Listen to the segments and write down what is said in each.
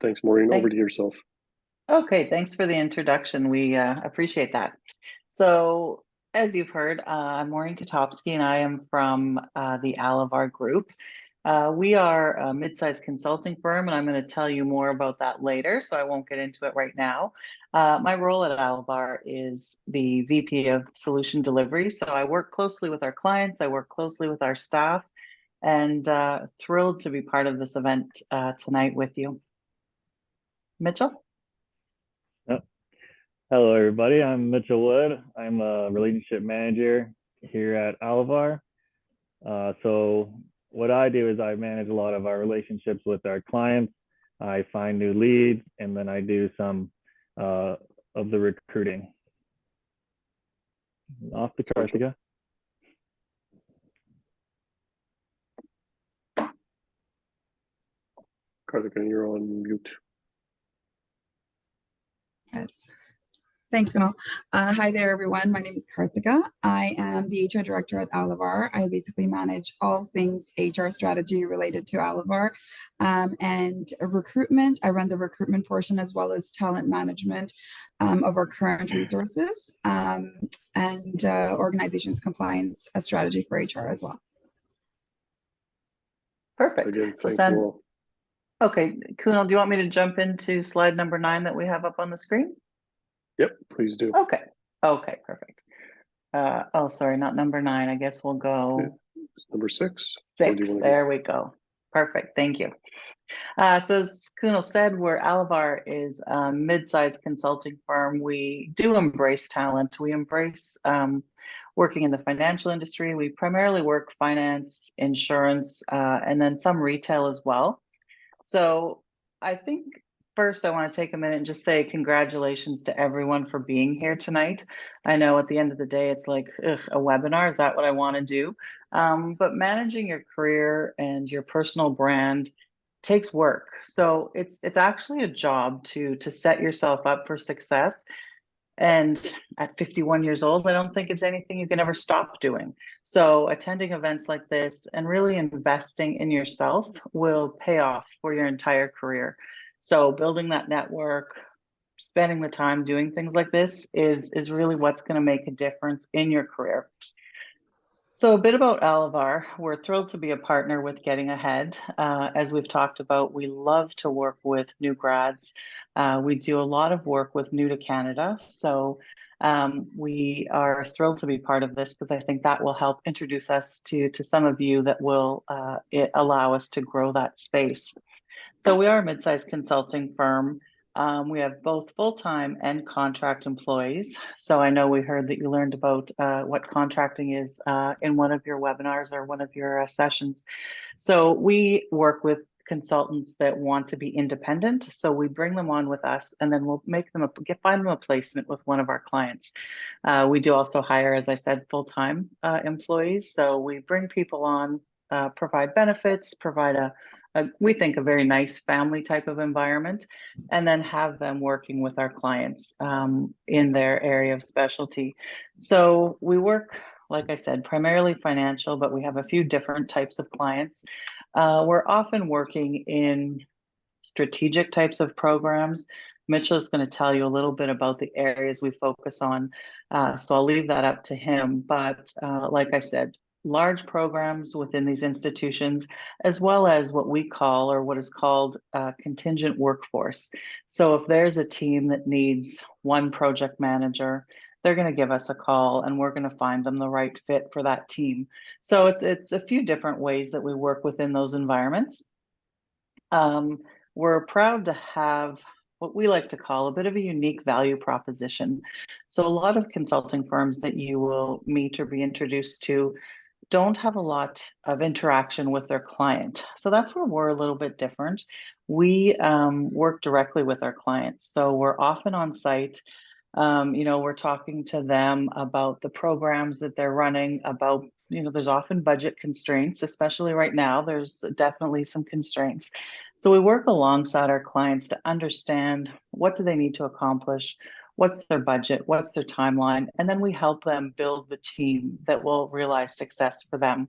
Thanks, Maureen. Over Thank, to yourself. okay, thanks for the introduction. We appreciate that. So, as you've heard, I'm Maureen Katopsky, and I am from the Allevar Group. We are a mid-sized consulting firm, and I'm going to tell you more about that later, so I won't get into it right now. My role at Allevar is the VP of Solution Delivery, so I work closely with our clients, I work closely with our staff, and thrilled to be part of this event tonight with you. Mitchell? Yep. Hello, everybody. I'm Mitchell Wood. I'm a relationship manager here at Allevar. So what I do is I manage a lot of our relationships with our clients. I find new leads, and then I do some of the recruiting. Off to Karthika. Karthika, you're on mute. Yes. Thanks, Kunal. Hi there, everyone. My name is Karthika. I am the HR director at Allevar. I basically manage all things HR strategy related to Allevar and recruitment. I run the recruitment portion as well as talent management of our current resources and organizations compliance strategy for HR as well. Perfect. Again, So thank you all. okay, Kunal, do you want me to jump into slide number 9 that we have up on the screen? Yep, please do. Okay, perfect. Oh, sorry, not number 9. I guess we'll go Number 6. 6. There we go. Perfect. Thank you. So as Kunal said, Allevar is a mid-sized consulting firm. We do embrace talent. We embrace working in the financial industry. We primarily work finance, insurance, and then some retail as well. So I think first I want to take a minute and just say congratulations to everyone for being here tonight. I know at the end of the day, it's like, ugh, a webinar, is that what I want to do? But managing your career and your personal brand takes work. So it's actually a job to set yourself up for success. And at 51 years old, I don't think it's anything you can ever stop doing. So attending events like this and really investing in yourself will pay off for your entire career. So building that network, spending the time doing things like this is really what's going to make a difference in your career. So a bit about Allevar. We're thrilled to be a partner with Getting Ahead. As we've talked about, we love to work with new grads. We do a lot of work with new to Canada. So we are thrilled to be part of this because I think that will help introduce us to some of you that will allow us to grow that space. So we are a mid-sized consulting firm. We have both full-time and contract employees. So I know we heard that you learned about what contracting is in one of your webinars or one of your sessions. So we work with consultants that want to be independent. So we bring them on with us, and then we'll make them find them a placement with one of our clients. We do also hire, as I said, full-time employees. So we bring people on, provide benefits, provide we think a very nice family type of environment, and then have them working with our clients in their area of specialty. So we work, like I said, primarily financial, but we have a few different types of clients. We're often working in strategic types of programs. Mitchell is going to tell you a little bit about the areas we focus on. So I'll leave that up to him. But like I said, large programs within these institutions, as well as what we call or what is called contingent workforce. So if there's a team that needs one project manager, they're going to give us a call and we're going to find them the right fit for that team. So it's a few different ways that we work within those environments. We're proud to have what we like to call a bit of a unique value proposition. So a lot of consulting firms that you will meet or be introduced to don't have a lot of interaction with their client. So that's where we're a little bit different. We work directly with our clients. So we're often on site. We're talking to them about the programs that they're running, about, there's often budget constraints, especially right now, there's definitely some constraints. So we work alongside our clients to understand what do they need to accomplish, what's their budget, what's their timeline, and then we help them build the team that will realize success for them.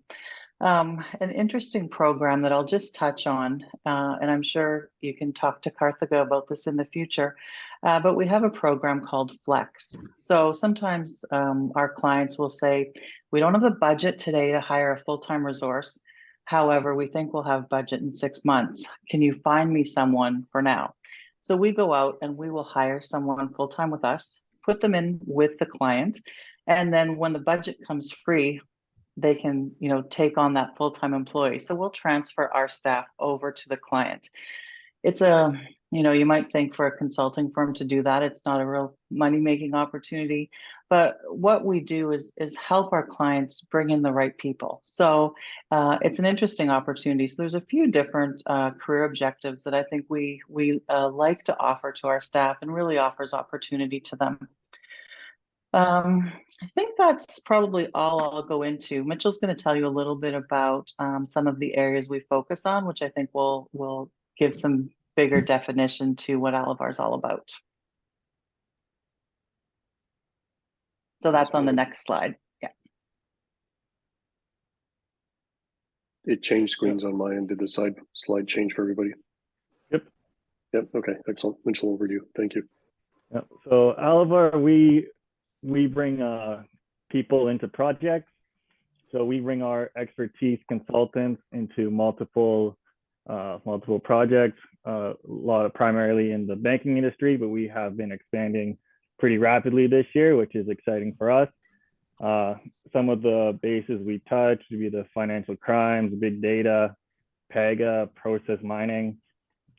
An interesting program that I'll just touch on, and I'm sure you can talk to Karthika about this in the future, but we have a program called Flex. So sometimes our clients will say, we don't have the budget today to hire a full-time resource. However, we think we'll have budget in 6 months. Can you find me someone for now? So we go out and we will hire someone full-time with us, put them in with the client, and then when the budget comes free, they can, take on that full-time employee. So we'll transfer our staff over to the client. It's you might think for a consulting firm to do that, it's not a real money-making opportunity. But what we do is help our clients bring in the right people. So it's an interesting opportunity. So there's a few different career objectives that I think we like to offer to our staff, and really offers opportunity to them. I think that's probably all I'll go into. Mitchell's going to tell you a little bit about some of the areas we focus on, which I think will give some bigger definition to what Allevar is all about. So that's on the next slide. Yeah. It changed screens on my end. Did the slide change for everybody? Yep. Yep. Okay. Excellent. Mitchell, over to you. Thank you. Yep. So Allevar, we bring people into projects. So we bring our expertise consultants into multiple projects, primarily in the banking industry, but we have been expanding pretty rapidly this year, which is exciting for us. Some of the bases we touch would be the financial crimes, big data, PEGA, process mining.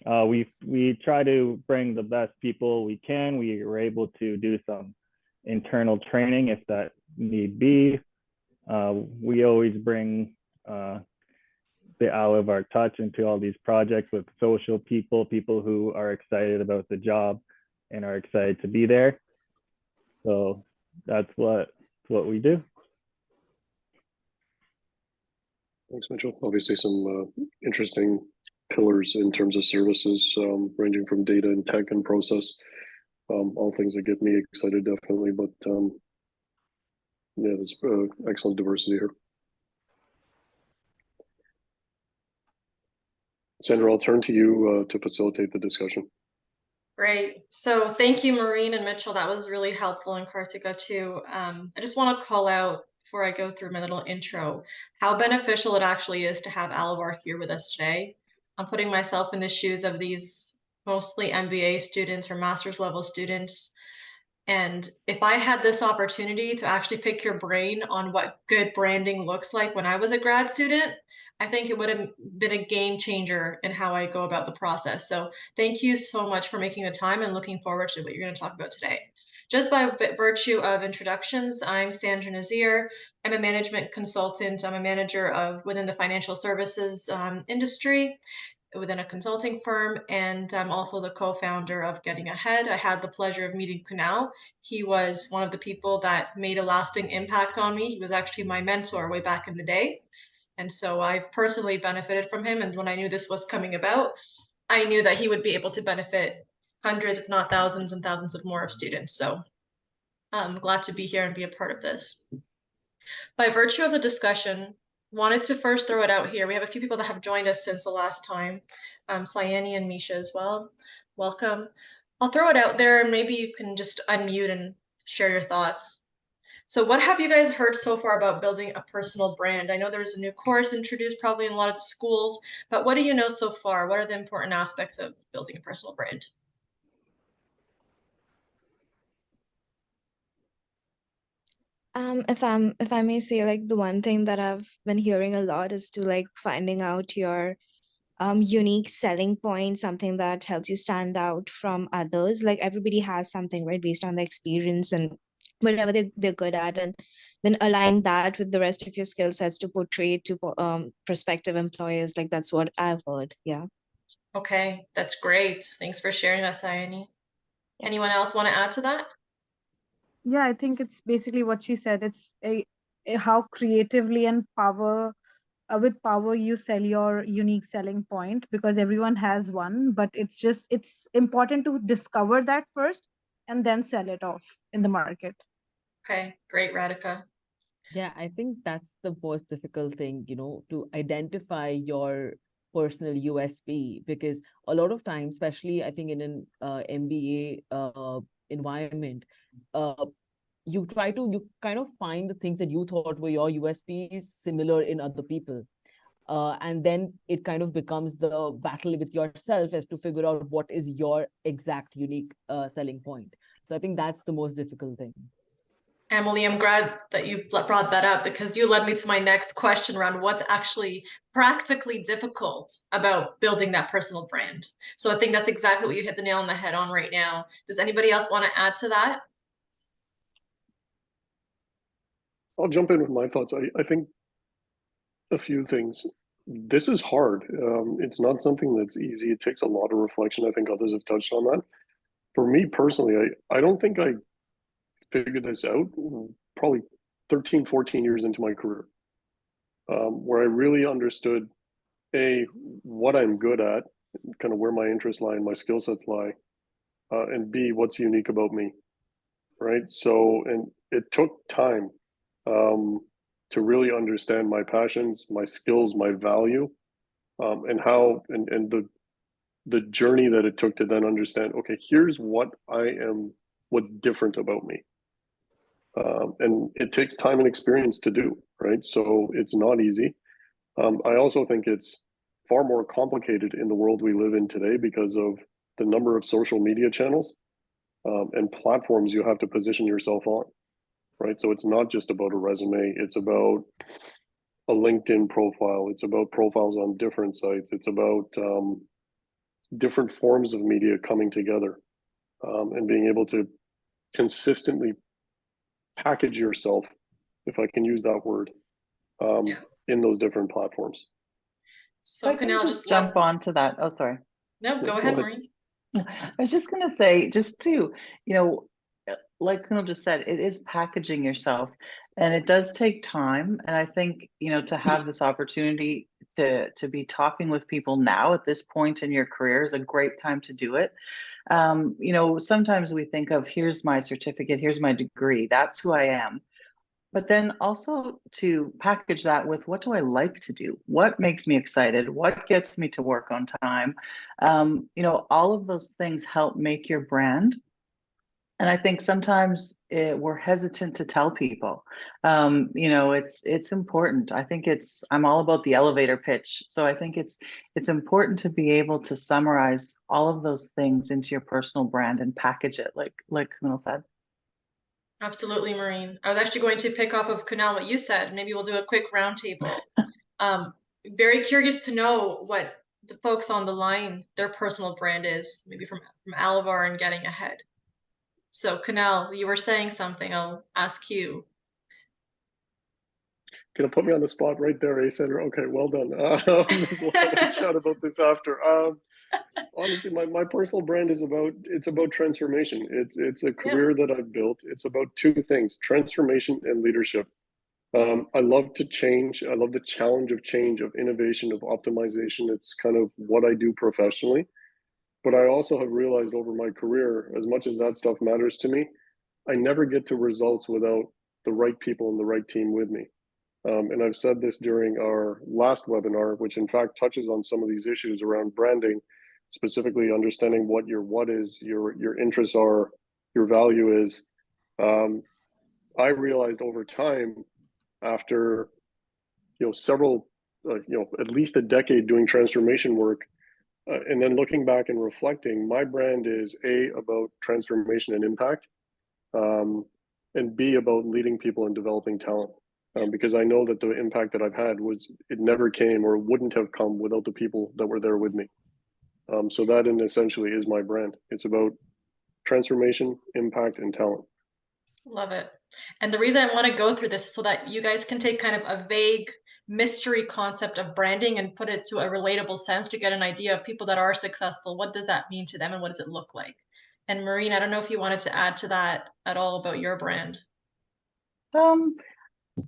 We try to bring the best people we can. We were able to do some internal training if that need be. We always bring the Allevar touch into all these projects with social people who are excited about the job and are excited to be there. So that's what we do. Thanks, Mitchell. Obviously some interesting pillars in terms of services, ranging from data and tech and process. All things that get me excited, definitely. But yeah, there's excellent diversity here. Sandra, I'll turn to you to facilitate the discussion. Great. So thank you, Maureen and Mitchell. That was really helpful, and Karthika too. I just want to call out, before I go through my little intro, how beneficial it actually is to have Allevar here with us today. I'm putting myself in the shoes of these mostly MBA students or master's level students. And if I had this opportunity to actually pick your brain on what good branding looks like when I was a grad student, I think it would have been a game changer in how I go about the process. So thank you so much for making the time, and looking forward to what you're going to talk about today. Just by virtue of introductions, I'm Sandra Nazir. I'm a management consultant. I'm a manager within the financial services industry, within a consulting firm, and I'm also the co-founder of Getting Ahead. I had the pleasure of meeting Kunal. He was one of the people that made a lasting impact on me. He was actually my mentor way back in the day. And so I've personally benefited from him. And when I knew this was coming about, I knew that he would be able to benefit hundreds, if not thousands and thousands of more of students. So I'm glad to be here and be a part of this. By virtue of the discussion, wanted to first throw it out here. We have a few people that have joined us since the last time. Sayani and Misha as well. Welcome. I'll throw it out there, and maybe you can just unmute and share your thoughts. So what have you guys heard so far about building a personal brand? I know there's a new course introduced probably in a lot of the schools, but what do you know so far? What are the important aspects of building a personal brand? If I may say, like, the one thing that I've been hearing a lot is to like finding out your unique selling point, something that helps you stand out from others. Like, everybody has something, right, based on the experience and whatever they're good at, and then align that with the rest of your skill sets to portray to prospective employers. Like, that's what I've heard. Yeah. Okay, that's great. Thanks for sharing that, Sayani. Anyone else want to add to that? Yeah, I think it's basically what she said. It's a how creatively and with power you sell your unique selling point, because everyone has one, but it's important to discover that first and then sell it off in the market. Okay, great, Radhika. Yeah, I think that's the most difficult thing, to identify your personal USP, because a lot of times, especially I think in an MBA environment, uh, you kind of find the things that you thought were your USPs similar in other people. And then it kind of becomes the battle with yourself as to figure out what is your exact unique selling point. So I think that's the most difficult thing. Emily, I'm glad that you brought that up because you led me to my next question around what's actually practically difficult about building that personal brand. So I think that's exactly what you hit the nail on the head on right now. Does anybody else want to add to that? I'll jump in with my thoughts. I think a few things. This is hard. It's not something that's easy. It takes a lot of reflection. I think others have touched on that. For me personally, I don't think I figured this out probably 13, 14 years into my career, where I really understood A, what I'm good at, kind of where my interests lie and my skill sets lie, and B, what's unique about me, right? So, and it took time to really understand my passions, my skills, my value, and how, and the journey that it took to then understand, okay, here's what I am, what's different about me. And it takes time and experience to do, right? So it's not easy. I also think it's far more complicated in the world we live in today because of the number of social media channels and platforms you have to position yourself on, right? So it's not just about a resume, it's about a LinkedIn profile, it's about profiles on different sites, it's about different forms of media coming together and being able to consistently package yourself, if I can use that word, Yeah. in those different platforms. So I can Kunal, just jump onto that. Oh, sorry. No, go Go ahead, ahead. Maureen. I was just going to say, just to, like Kunal just said, it is packaging yourself and it does take time. And I think, to have this opportunity to be talking with people now at this point in your career is a great time to do it. Sometimes we think of, here's my certificate, here's my degree, that's who I am. But then also to package that with, what do I like to do? What makes me excited? What gets me to work on time? All of those things help make your brand. And I think sometimes we're hesitant to tell people. It's important. I think I'm all about the elevator pitch. So I think it's important to be able to summarize all of those things into your personal brand and package it, like Kunal said. Absolutely, Maureen. I was actually going to pick off of Kunal what you said. Maybe we'll do a quick roundtable. Very curious to know what the folks on the line, their personal brand is, maybe from Allevar and Getting Ahead. So Kunal, you were saying something. I'll ask you. Gonna put me on the spot right there, Sandra. Okay, well done. We'll chat about this after. Honestly, my personal brand is about transformation. It's a career that I've built. It's about two things: transformation and leadership. I love to change. I love the challenge of change, of innovation, of optimization. It's kind of what I do professionally. But I also have realized over my career, as much as that stuff matters to me, I never get to results without the right people and the right team with me. And I've said this during our last webinar, which in fact touches on some of these issues around branding, specifically understanding what your what is, your interests are, your value is. I realized over time, after several, at least a decade doing transformation work, and then looking back and reflecting, my brand is A, about transformation and impact, and B, about leading people and developing talent. Because I know that the impact that I've had it never came or wouldn't have come without the people that were there with me. So that essentially is my brand. It's about transformation, impact, and talent. Love it. And the reason I want to go through this is so that you guys can take kind of a vague mystery concept of branding and put it to a relatable sense to get an idea of people that are successful. What does that mean to them and what does it look like? And Maureen, I don't know if you wanted to add to that at all about your brand.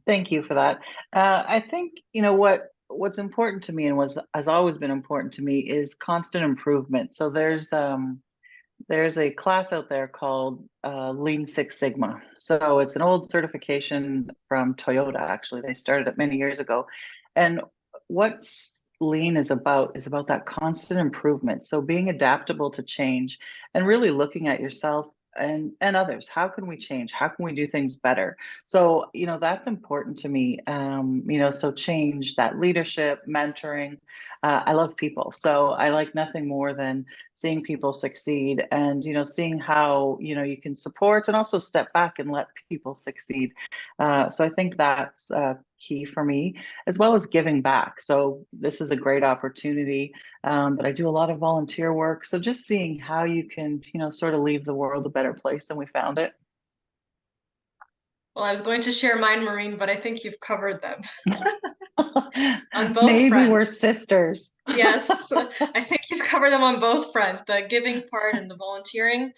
Thank you for that. I think, what's important to me and has always been important to me is constant improvement. So there's there's a class out there called Lean Six Sigma. So it's an old certification from Toyota, actually. They started it many years ago. And what Lean is about that constant improvement. So being adaptable to change and really looking at yourself and others. How can we change? How can we do things better? So, that's important to me. So change, that leadership, mentoring. I love people. So I like nothing more than seeing people succeed and seeing how you can support and also step back and let people succeed. So I think that's key for me, as well as giving back. So this is a great opportunity, but I do a lot of volunteer work, so just seeing how you can sort of leave the world a better place than we found it. Well, I was going to share mine, Maureen, but I think you've covered them. On both Maybe fronts. we're sisters. Yes, I think you've covered them on both fronts, the giving part and the volunteering.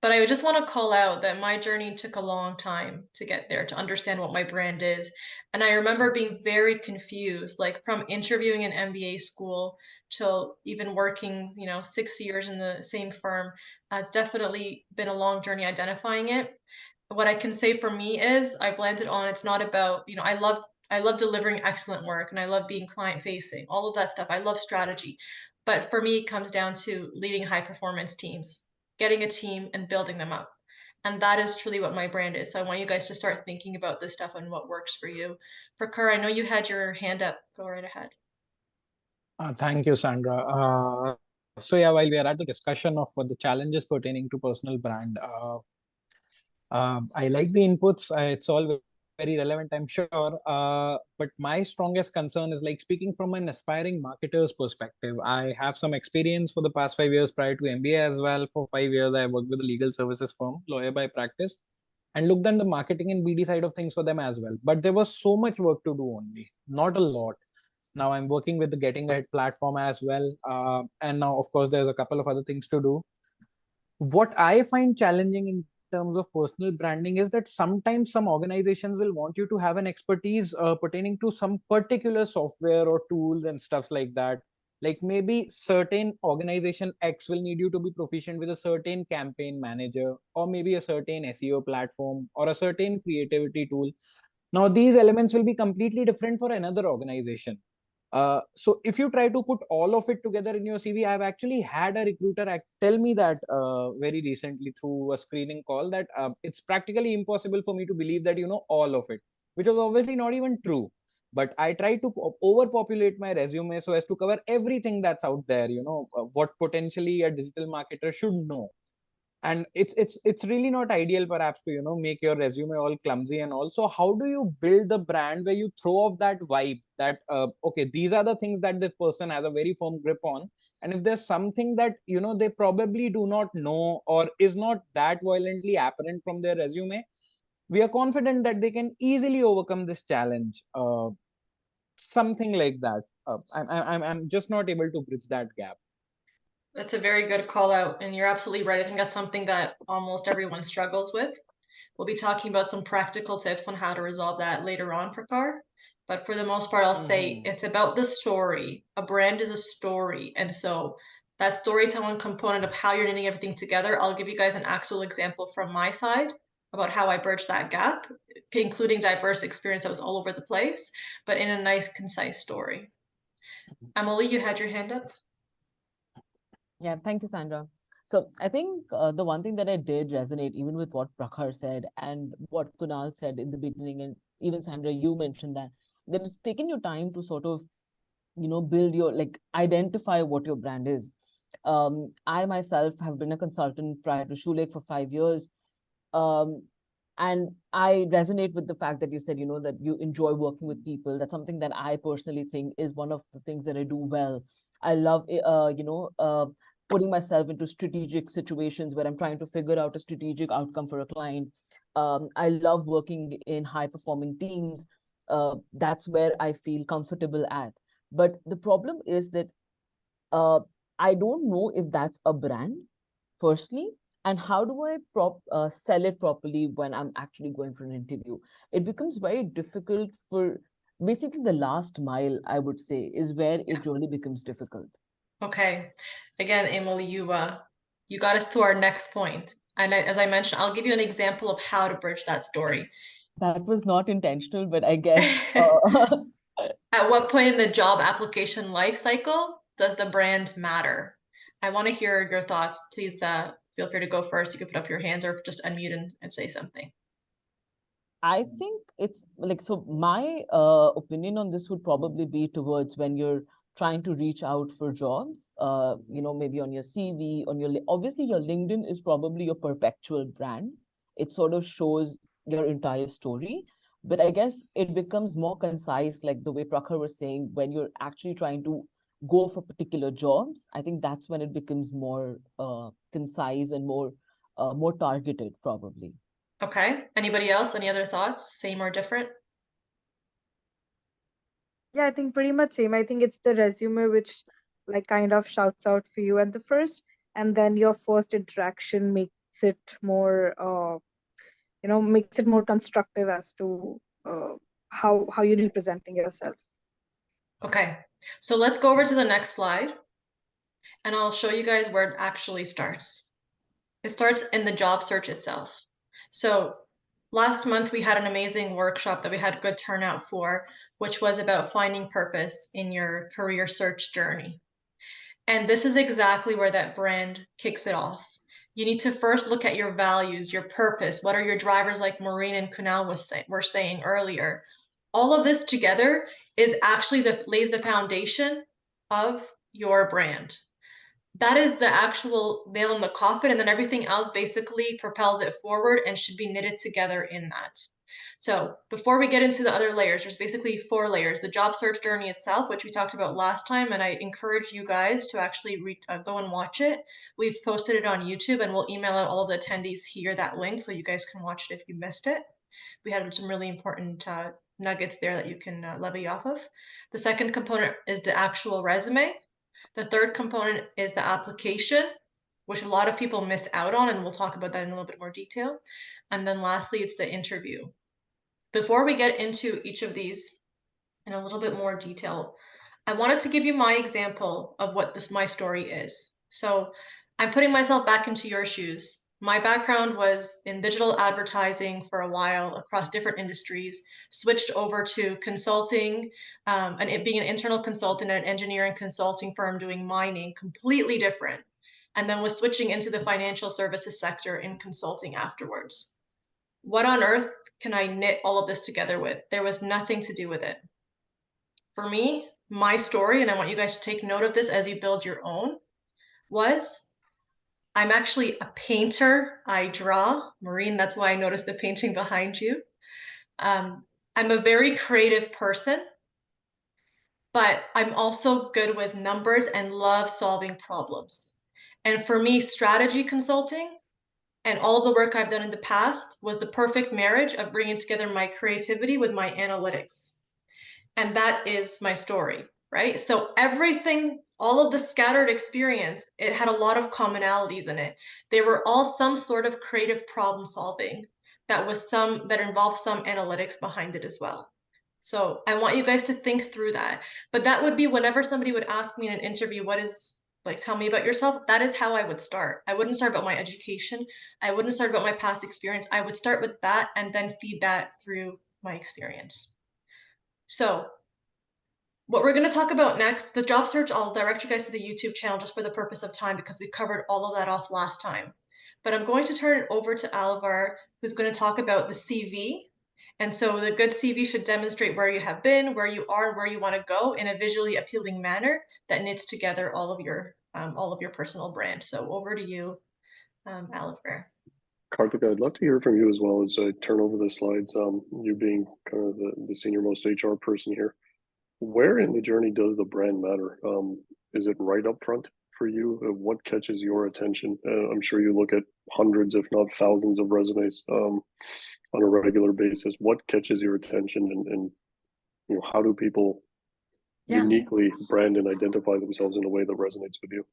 But I just want to call out that my journey took a long time to get there, to understand what my brand is. And I remember being very confused, like from interviewing in MBA school till even working, 6 years in the same firm. It's definitely been a long journey identifying it. What I can say for me is I've landed on it's not about, I love delivering excellent work and I love being client facing, all of that stuff. I love strategy. But for me, it comes down to leading high performance teams, getting a team and building them up. And that is truly what my brand is. So I want you guys to start thinking about this stuff and what works for you. Prakhar, I know you had your hand up. Go right ahead. Thank you, Sandra. So yeah, while we are at the discussion of the challenges pertaining to personal brand, I like the inputs. It's all very relevant, I'm sure. But my strongest concern is like speaking from an aspiring marketer's perspective. I have some experience for the past 5 years prior to MBA as well. For 5 years, I worked with a legal services firm, lawyer by practice, and looked at the marketing and BD side of things for them as well. But there was so much work to do only, not a lot. Now I'm working with the Getting Ahead platform as well. And now, of course, there's a couple of other things to do. What I find challenging in terms of personal branding is that sometimes some organizations will want you to have an expertise pertaining to some particular software or tools and stuff like that. Like maybe certain organization X will need you to be proficient with a certain campaign manager, or maybe a certain SEO platform or a certain creativity tool. Now these elements will be completely different for another organization. So if you try to put all of it together in your CV, I've actually had a recruiter tell me that very recently through a screening call that it's practically impossible for me to believe that you know all of it, which was obviously not even true. But I try to overpopulate my resume so as to cover everything that's out there, what potentially a digital marketer should know. And it's really not ideal perhaps to make your resume all clumsy and all. So how do you build the brand where you throw off that vibe that okay, these are the things that this person has a very firm grip on, and if there's something that they probably do not know or is not that violently apparent from their resume, we are confident that they can easily overcome this challenge. Something like that. I'm just not able to bridge that gap. That's a very good call out, and you're absolutely right. I think that's something that almost everyone struggles with. We'll be talking about some practical tips on how to resolve that later on, Prakhar. But for the most part, I'll say it's about the story. A brand is a story. And so that storytelling component of how you're knitting everything together, I'll give you guys an actual example from my side about how I bridged that gap, including diverse experience that was all over the place, but in a nice, concise story. Emily, you had your hand up. Yeah, thank you, Sandra. So I think the one thing that I did resonate even with what Prakhar said and what Kunal said in the beginning, and even Sandra, you mentioned that it's taken your time to sort of, build your, like, identify what your brand is. I myself have been a consultant prior to Shulek for 5 years. And I resonate with the fact that you said, that you enjoy working with people. That's something that I personally think is one of the things that I do well. I love, putting myself into strategic situations where I'm trying to figure out a strategic outcome for a client. I love working in high performing teams. That's where I feel comfortable at. But the problem is that I don't know if that's a brand, firstly, and how do I sell it properly when I'm actually going for an interview? It becomes very difficult for basically the last mile, I would say, is where it really becomes difficult. Okay. Again, Emily, you you got us to our next point. And as I mentioned, I'll give you an example of how to bridge that story. That was not intentional, but I guess At what point in the job application life cycle does the brand matter? I want to hear your thoughts. Please feel free to go first. You can put up your hands or just unmute and say something. I think it's like, so my opinion on this would probably be towards when you're trying to reach out for jobs, maybe on your CV, obviously your LinkedIn is probably your perpetual brand. It sort of shows your entire story. But I guess it becomes more concise, like the way Prakhar was saying, when you're actually trying to go for particular jobs. I think that's when it becomes more concise and more targeted, probably. Okay. Anybody else? Any other thoughts? Same or different? Yeah, I think pretty much same. I think it's the resume which like kind of shouts out for you at the first, and then your first interaction makes it more makes it more constructive as to how you're representing yourself. Okay. So let's go over to the next slide and I'll show you guys where it actually starts. It starts in the job search itself. So last month we had an amazing workshop that we had good turnout for, which was about finding purpose in your career search journey. And this is exactly where that brand kicks it off. You need to first look at your values, your purpose. What are your drivers, like Maureen and Kunal were saying earlier? All of this together is actually lays the foundation of your brand. That is the actual nail in the coffin, and then everything else basically propels it forward and should be knitted together in that. So before we get into the other layers, there's basically 4 layers. The job search journey itself, which we talked about last time, and I encourage you guys to actually go and watch it. We've posted it on YouTube, and we'll email out all of the attendees here that link so you guys can watch it if you missed it. We had some really important nuggets there that you can levy off of. The second component is the actual resume. The third component is the application, which a lot of people miss out on, and we'll talk about that in a little bit more detail. And then lastly, it's the interview. Before we get into each of these in a little bit more detail, I wanted to give you my example of what my story is. So I'm putting myself back into your shoes. My background was in digital advertising for a while across different industries, switched over to consulting, and it being an internal consultant at an engineering consulting firm doing mining, completely different. And then was switching into the financial services sector in consulting afterwards. What on earth can I knit all of this together with? There was nothing to do with it. For me, my story, and I want you guys to take note of this as you build your own, was I'm actually a painter. I draw. Maureen, that's why I noticed the painting behind you. I'm a very creative person, but I'm also good with numbers and love solving problems. And for me, strategy consulting and all of the work I've done in the past was the perfect marriage of bringing together my creativity with my analytics. And that is my story, right? So everything, all of the scattered experience, it had a lot of commonalities in it. They were all some sort of creative problem solving that involved some analytics behind it as well. So I want you guys to think through that. But that would be whenever somebody would ask me in an interview, tell me about yourself. That is how I would start. I wouldn't start about my education. I wouldn't start about my past experience. I would start with that and then feed that through my experience. So what we're going to talk about next, the job search, I'll direct you guys to the YouTube channel just for the purpose of time because we covered all of that off last time. But I'm going to turn it over to Allevar, who's going to talk about the CV. And so the good CV should demonstrate where you have been, where you are, and where you want to go in a visually appealing manner that knits together all of your personal brand. So over to you, Allevar. Karthika, I'd love to hear from you as well as I turn over the slides. You being kind of the senior most HR person here. Where in the journey does the brand matter? Is it right up front for you? What catches your attention? I'm sure you look at hundreds, if not thousands, of resumes on a regular basis. What catches your attention, and how do people uniquely brand and identify themselves in a way that resonates with you?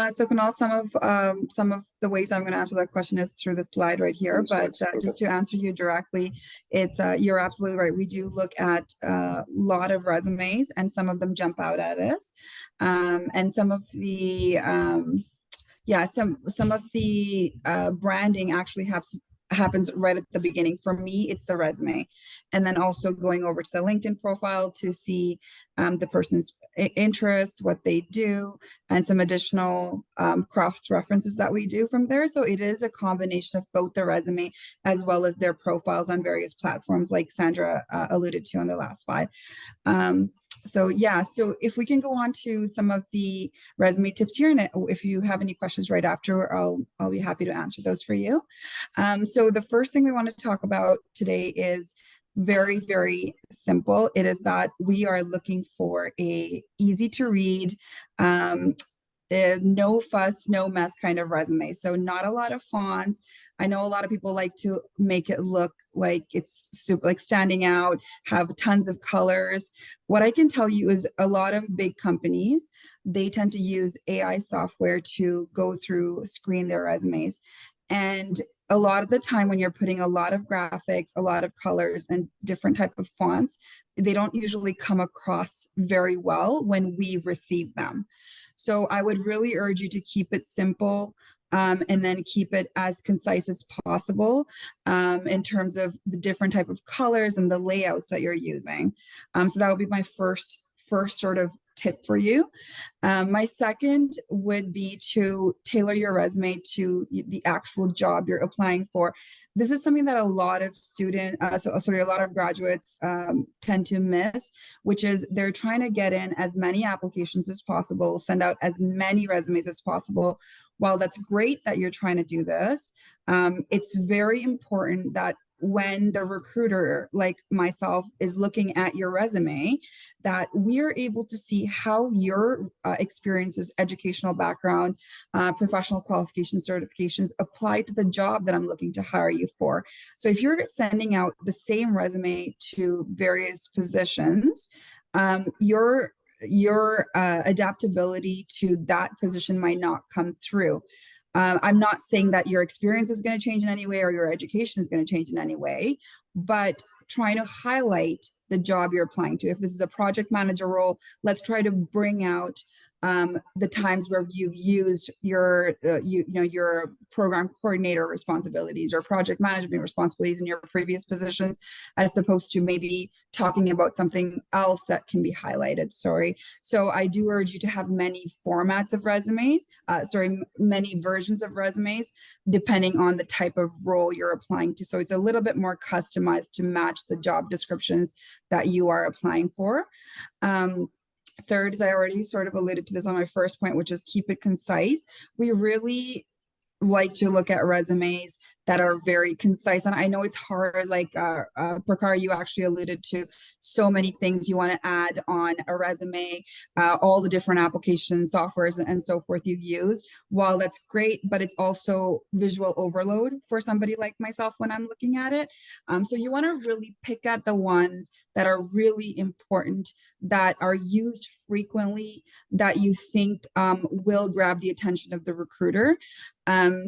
So Kunal, some of the ways I'm going to answer that question is through the slide right here. But just to answer you directly, it's you're absolutely right. We do look at a lot of resumes, and some of them jump out at us, and some of the yeah, some of the branding actually happens right at the beginning. For me, it's the resume, and then also going over to the LinkedIn profile to see the person's interests, what they do, and some additional cross references that we do from there. So it is a combination of both the resume as well as their profiles on various platforms, like Sandra alluded to on the last slide. So yeah, so if we can go on to some of the resume tips here, and if you have any questions right after, I'll be happy to answer those for you. So the first thing we want to talk about today is very, very simple. It is that we are looking for a easy to read, no fuss, no mess kind of resume. So not a lot of fonts. I know a lot of people like to make it look like it's super, like standing out, have tons of colors. What I can tell you is a lot of big companies, they tend to use AI software to go through, screen their resumes. And a lot of the time when you're putting a lot of graphics, a lot of colors and different type of fonts, they don't usually come across very well when we receive them. So I would really urge you to keep it simple, and then keep it as concise as possible in terms of the different type of colors and the layouts that you're using. So that would be my first sort of tip for you. My second would be to tailor your resume to the actual job you're applying for. This is something that a lot of a lot of graduates tend to miss, which is they're trying to get in as many applications as possible, send out as many resumes as possible. While that's great that you're trying to do this, it's very important that when the recruiter, like myself, is looking at your resume, that we are able to see how your experiences, educational background, professional qualifications, certifications apply to the job that I'm looking to hire you for. So if you're sending out the same resume to various positions, your adaptability to that position might not come through. I'm not saying that your experience is going to change in any way or your education is going to change in any way, but trying to highlight the job you're applying to. If this is a project manager role, let's try to bring out the times where you've used your your program coordinator responsibilities or project management responsibilities in your previous positions, as opposed to maybe talking about something else that can be highlighted. So I do urge you to have many formats of resumes, many versions of resumes, depending on the type of role you're applying to. So it's a little bit more customized to match the job descriptions that you are applying for. Third, as I already sort of alluded to this on my first point, which is keep it concise. We really like to look at resumes that are very concise. And I know it's hard, like Prakar, you actually alluded to so many things you want to add on a resume, all the different applications, softwares, and so forth you use. While that's great, but it's also visual overload for somebody like myself when I'm looking at it. So you want to really pick at the ones that are really important, that are used frequently, that you think will grab the attention of the recruiter.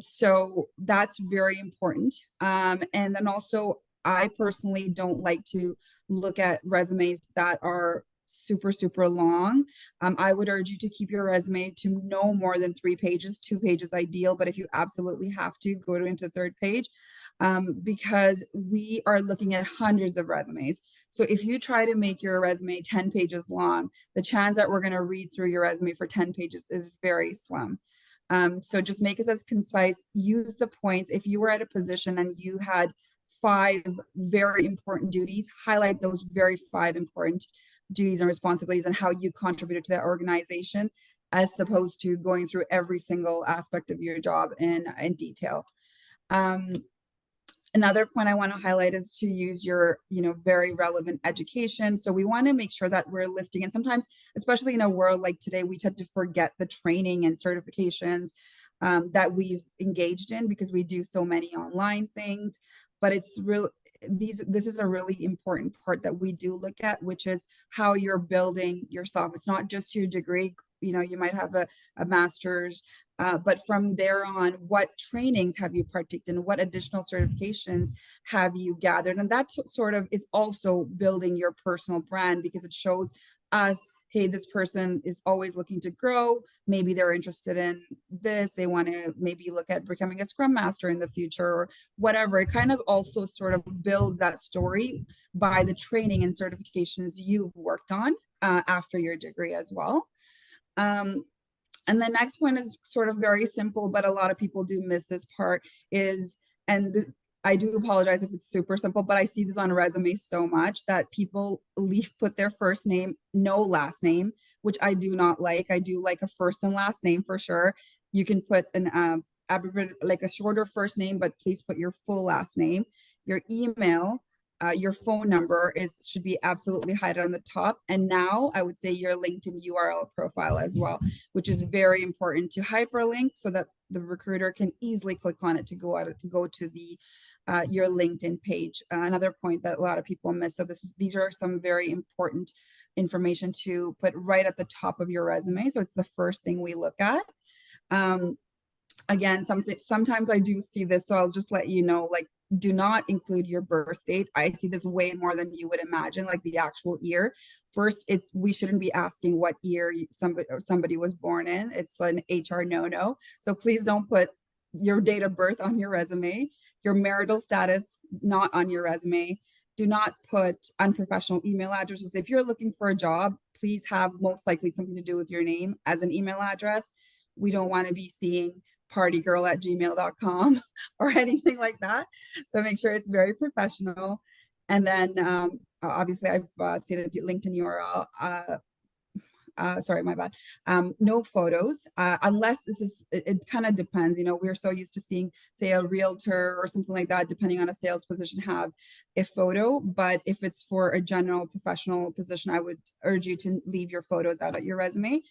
So that's very important. And then also, I personally don't like to look at resumes that are super long. I would urge you to keep your resume to no more than 3 pages, 2 pages ideal, but if you absolutely have to, go into the third page, because we are looking at hundreds of resumes. So if you try to make your resume 10 pages long, the chance that we're going to read through your resume for 10 pages is very slim. So just make it as concise, use the points. If you were at a position and you had 5 very important duties, highlight those very 5 important duties and responsibilities and how you contributed to that organization, as opposed to going through every single aspect of your job in detail. Another point I want to highlight is to use your, very relevant education. So we want to make sure that we're listing, and sometimes, especially in a world like today, we tend to forget the training and certifications that we've engaged in because we do so many online things. But it's real. This is a really important part that we do look at, which is how you're building yourself. It's not just your degree. You might have a master's, but from there on, what trainings have you partaken in? What additional certifications have you gathered? And that sort of is also building your personal brand, because it shows us hey, this person is always looking to grow. Maybe they're interested in this. They want to maybe look at becoming a Scrum Master in the future or whatever. It kind of also sort of builds that story by the training and certifications you've worked on after your degree as well. And the next one is sort of very simple, but a lot of people do miss this part is, I do apologize if it's super simple, but I see this on resumes so much that people put their first name, no last name, which I do not like. I do like a first and last name for sure. You can put an like a shorter first name, but please put your full last name. Your email, your phone number should be absolutely highlighted on the top. And now I would say your LinkedIn URL profile as well, which is very important to hyperlink so that the recruiter can easily click on it to go to the your LinkedIn page. Another point that a lot of people miss. So these are some very important information to put right at the top of your resume. So it's the first thing we look at. Again, sometimes I do see this, so I'll just let you know, like, do not include your birth date. I see this way more than you would imagine, like the actual year. First, we shouldn't be asking what year somebody was born in. It's an HR no-no. So please don't put your date of birth on your resume. Your marital status not on your resume. Do not put unprofessional email addresses. If you're looking for a job, please have most likely something to do with your name as an email address. We don't want to be seeing partygirl@gmail.com or anything like that. So make sure it's very professional. And then obviously I've stated LinkedIn URL. Sorry, my bad. No photos, unless it kind of depends. You know, we're so used to seeing, say, a realtor or something like that, depending on a sales position, have a photo. But if it's for a general professional position, I would urge you to leave your photos out of your resume.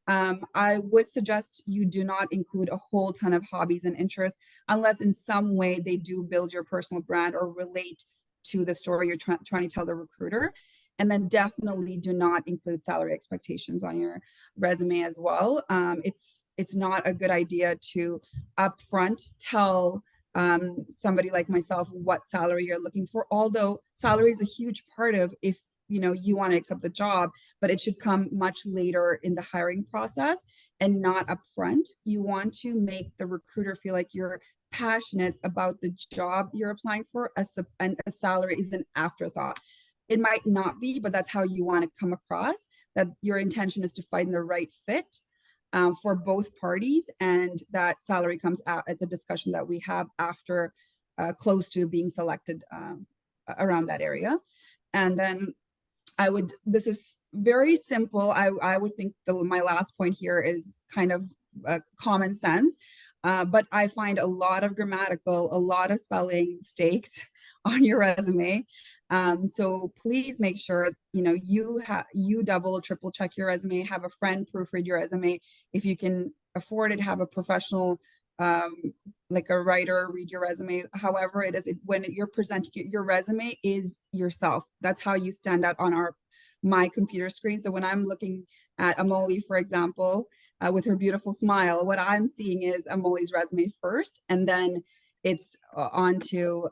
I would suggest you do not include a whole ton of hobbies and interests unless in some way they do build your personal brand or relate to the story you're trying to tell the recruiter. And then definitely do not include salary expectations on your resume as well. It's not a good idea to upfront tell somebody like myself what salary you're looking for, although salary is a huge part of if you want to accept the job, but it should come much later in the hiring process and not upfront. You want to make the recruiter feel like you're passionate about the job you're applying for, and a salary is an afterthought. It might not be, but that's how you want to come across, that your intention is to find the right fit for both parties, and that salary comes out. It's a discussion that we have after close to being selected around that area. And then this is very simple. I would think my last point here is kind of common sense, but I find a lot of grammatical, a lot of spelling mistakes on your resume. So please make sure, you double, triple check your resume, have a friend proofread your resume. If you can afford it, have a professional, like a writer, read your resume. However it is, when you're presenting your resume is yourself. That's how you stand out on my computer screen. So when I'm looking at Amoli, for example, with her beautiful smile, what I'm seeing is Amoli's resume first, and then it's on to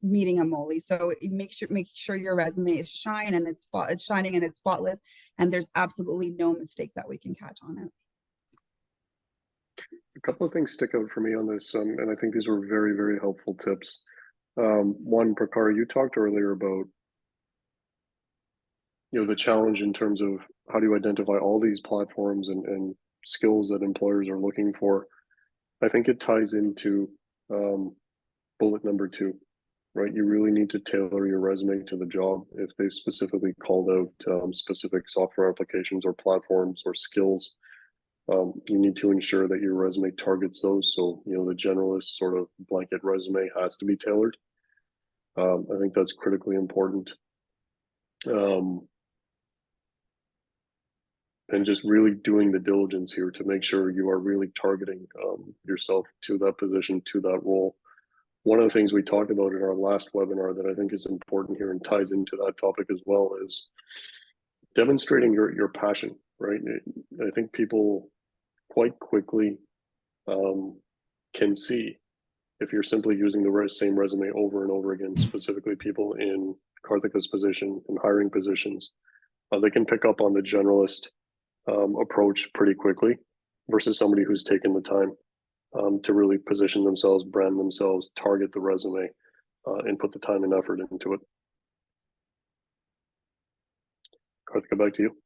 meeting Amoli. So make sure your resume is shining and it's spotless, and there's absolutely no mistakes that we can catch on it. A couple of things stick out for me on this, and I think these were very, very helpful tips. One, Prakar, you talked earlier about the challenge in terms of how do you identify all these platforms and skills that employers are looking for. I think it ties into bullet number 2, right? You really need to tailor your resume to the job. If they specifically called out specific software applications or platforms or skills, you need to ensure that your resume targets those. So, the generalist sort of blanket resume has to be tailored. I think that's critically important. And just really doing the diligence here to make sure you are really targeting yourself to that position, to that role. One of the things we talked about in our last webinar that I think is important here and ties into that topic as well is demonstrating your passion, right? I think people quite quickly can see if you're simply using the same resume over and over again, specifically people in Karthika's position and hiring positions. they can pick up on the generalist approach pretty quickly versus somebody who's taken the time to really position themselves, brand themselves, target the resume, and put the time and effort into it. Karthika, back to you.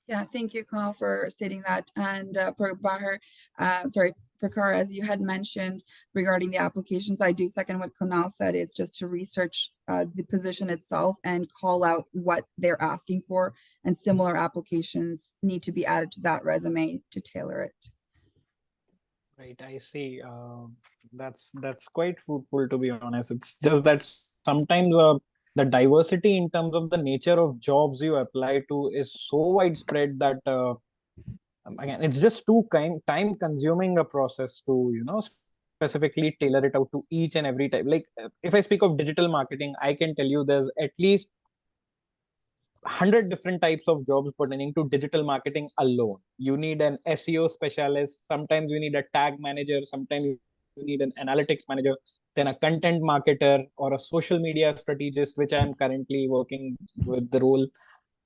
Yeah, thank you, Kunal, for stating that. And Prakar, as you had mentioned regarding the applications, I do second what Kunal said. It's just to research the position itself and call out what they're asking for, and similar applications need to be added to that resume to tailor it. Right, I see. That's quite fruitful, to be honest. It's just that sometimes the diversity in terms of the nature of jobs you apply to is so widespread that again, it's just too time consuming a process to specifically tailor it out to each and every type. Like if I speak of digital marketing, I can tell you there's at least 100 different types of jobs pertaining to digital marketing alone. You need an SEO specialist, sometimes you need a tag manager, sometimes you need an analytics manager, then a content marketer or a social media strategist, which I'm currently working with the role.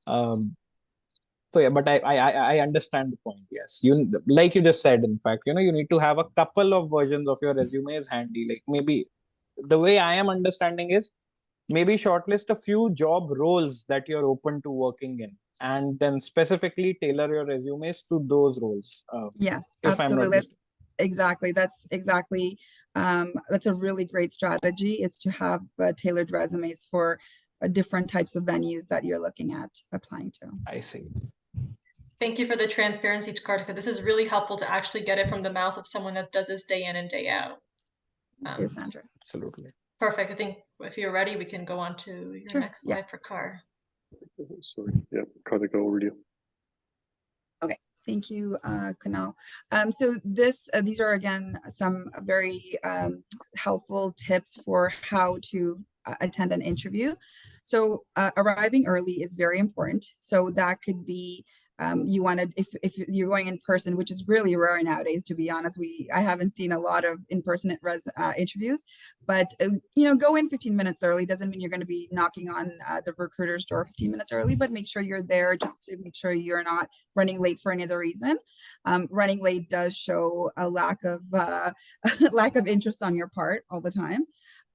So yeah, but I understand the point. Yes, you, like you just said, in fact, you need to have a couple of versions of your resumes handy. Like maybe the way I am understanding is maybe shortlist a few job roles that you're open to working in, and then specifically tailor your resumes to those roles. Yes, if I'm not absolutely. mistaken. Exactly. That's a really great strategy, is to have tailored resumes for different types of venues that you're looking at applying to. I see. Thank you for the transparency, Karthika. This is really helpful to actually get it from the mouth of someone that does this day in and day out. Here's Sandra. Absolutely. Perfect. I think if you're ready, we can go on to your Sure. next slide, Prakar. Sorry. Yeah, Karthika, over to you. Okay, thank you, Kunal. So these are again some very helpful tips for how to attend an interview. So arriving early is very important. So that could be you want to, if you're going in person, which is really rare nowadays, to be honest. I haven't seen a lot of in-person interviews, but go in 15 minutes early. Doesn't mean you're going to be knocking on the recruiter's door 15 minutes early, but make sure you're there just to make sure you're not running late for any other reason. Running late does show a lack of lack of interest on your part all the time.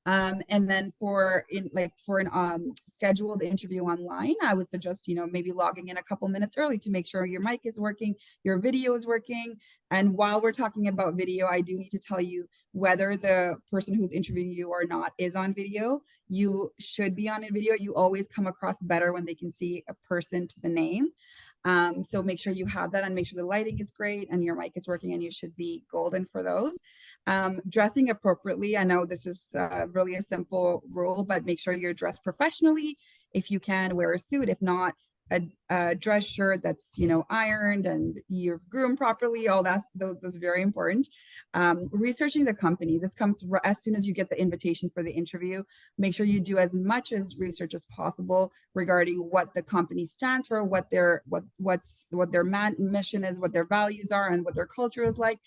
And then for an scheduled interview online, I would suggest, maybe logging in a couple minutes early to make sure your mic is working, your video is working. And while we're talking about video, I do need to tell you whether the person who's interviewing you or not is on video. You should be on a video. You always come across better when they can see a person to the name. So make sure you have that, and make sure the lighting is great and your mic is working, and you should be golden for those. Dressing appropriately. I know this is really a simple rule, but make sure you're dressed professionally. If you can, wear a suit. If not, a dress shirt that's ironed and you've groomed properly. All those very important. Researching the company. This comes as soon as you get the invitation for the interview. Make sure you do as much as research as possible regarding what the company stands for, what their mission is, what their values are, and what their culture is like.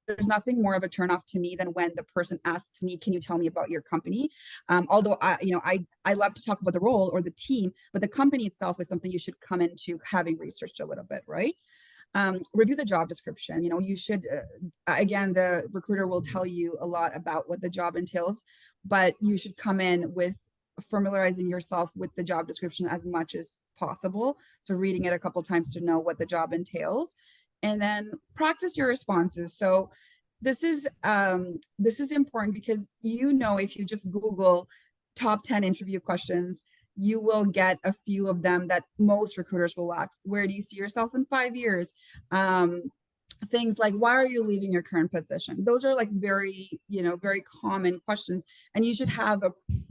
There's nothing more of a turnoff to me than when the person asks me, can you tell me about your company? Although I love to talk about the role or the team, but the company itself is something you should come into having researched a little bit, right? Review the job description. You should, again, the recruiter will tell you a lot about what the job entails, but you should come in with familiarizing yourself with the job description as much as possible. So reading it a couple times to know what the job entails. And then practice your responses. So this is important because if you just Google top 10 interview questions, you will get a few of them that most recruiters will ask. Where do you see yourself in 5 years? Things like, why are you leaving your current position? Those are like very common questions, and you should have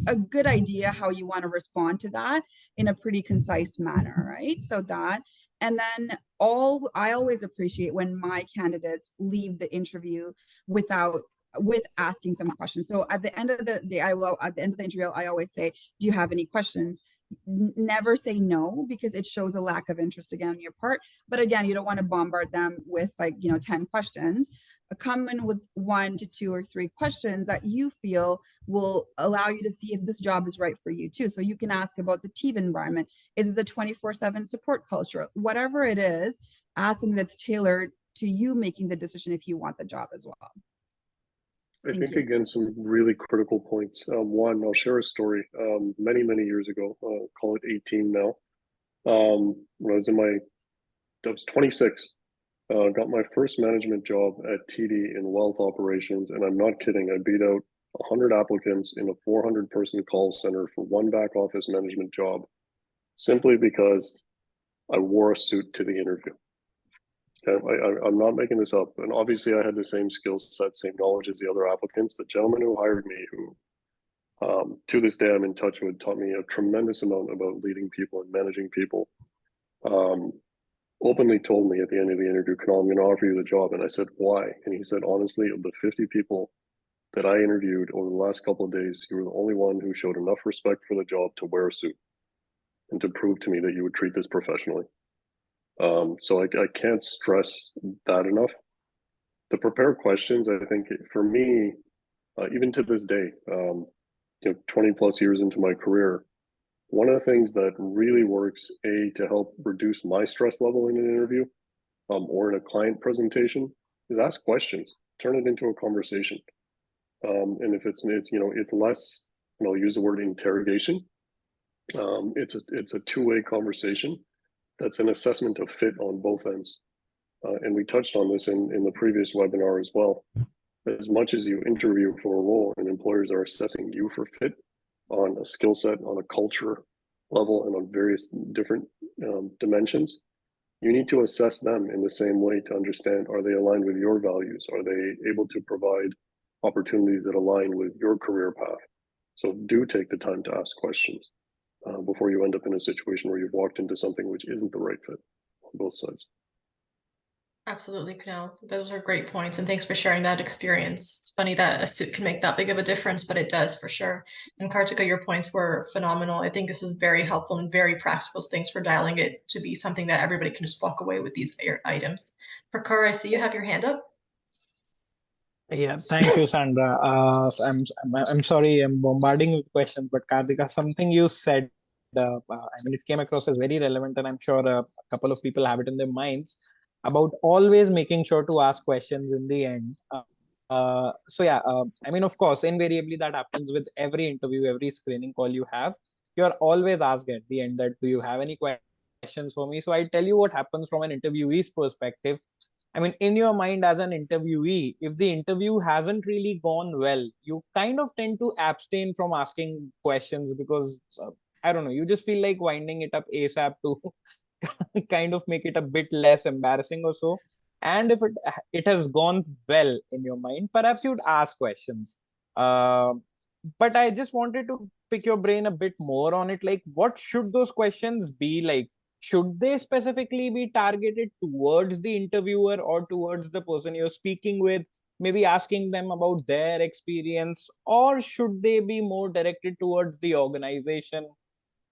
a good idea how you want to respond to that in a pretty concise manner, right? So that, and then I always appreciate when my candidates leave the interview with asking some questions. So at the end of the day, at the end of the interview, I always say, do you have any questions? Never say no, because it shows a lack of interest again on your part. But again, you don't want to bombard them with 10 questions. come in with 1 to 2 or 3 questions that you feel will allow you to see if this job is right for you too. So you can ask about the team environment. Is this a 24/7 support culture? Whatever it is, ask something that's tailored to you making the decision if you want the job as well. I think, again, some really critical points. One, I'll share a story. Many, many years ago, call it 18 now. When I was 26, got my first management job at TD in wealth operations. And I'm not kidding. I beat out 100 applicants in a 400-person call center for one back office management job, simply because I wore a suit to the interview. Okay, I'm not making this up. And obviously I had the same skill set, same knowledge as the other applicants. The gentleman who hired me, who to this day I'm in touch with, taught me a tremendous amount about leading people and managing people. Openly told me at the end of the interview, Kunal, I'm going to offer you the job. And I said, why? And he said, honestly, of the 50 people that I interviewed over the last couple of days, you were the only one who showed enough respect for the job to wear a suit and to prove to me that you would treat this professionally. So I can't stress that enough. To prepare questions, I think for me, even to this day, 20 plus years into my career, one of the things that really works, to help reduce my stress level in an interview or in a client presentation, is ask questions, turn it into a conversation. And if it's less, I'll use the word interrogation. It's a two-way conversation. That's an assessment of fit on both ends. And we touched on this in the previous webinar as well. As much as you interview for a role and employers are assessing you for fit on a skill set, on a culture level, and on various different dimensions, you need to assess them in the same way to understand, are they aligned with your values? Are they able to provide opportunities that align with your career path? So do take the time to ask questions before you end up in a situation where you've walked into something which isn't the right fit on both sides. Absolutely, Kunal. Those are great points, and thanks for sharing that experience. It's funny that a suit can make that big of a difference, but it does for sure. And Kartika, your points were phenomenal. I think this is very helpful and very practical. So thanks for dialing it to be something that everybody can just walk away with these items. For Kar, I see you have your hand up. Yeah, thank you, Sandra. I'm sorry I'm bombarding with questions, but Kartika, something you said, it came across as very relevant, and I'm sure a couple of people have it in their minds about always making sure to ask questions in the end. Of course, invariably that happens with every interview, every screening call you have. You're always asked at the end that, do you have any questions for me? So I tell you what happens from an interviewee's perspective. In your mind as an interviewee, if the interview hasn't really gone well, you kind of tend to abstain from asking questions because, I don't know, you just feel like winding it up ASAP to kind of make it a bit less embarrassing or so. And if it has gone well in your mind, perhaps you'd ask questions. But I just wanted to pick your brain a bit more on it. Like, what should those questions be like? Should they specifically be targeted towards the interviewer or towards the person you're speaking with, maybe asking them about their experience, or should they be more directed towards the organization?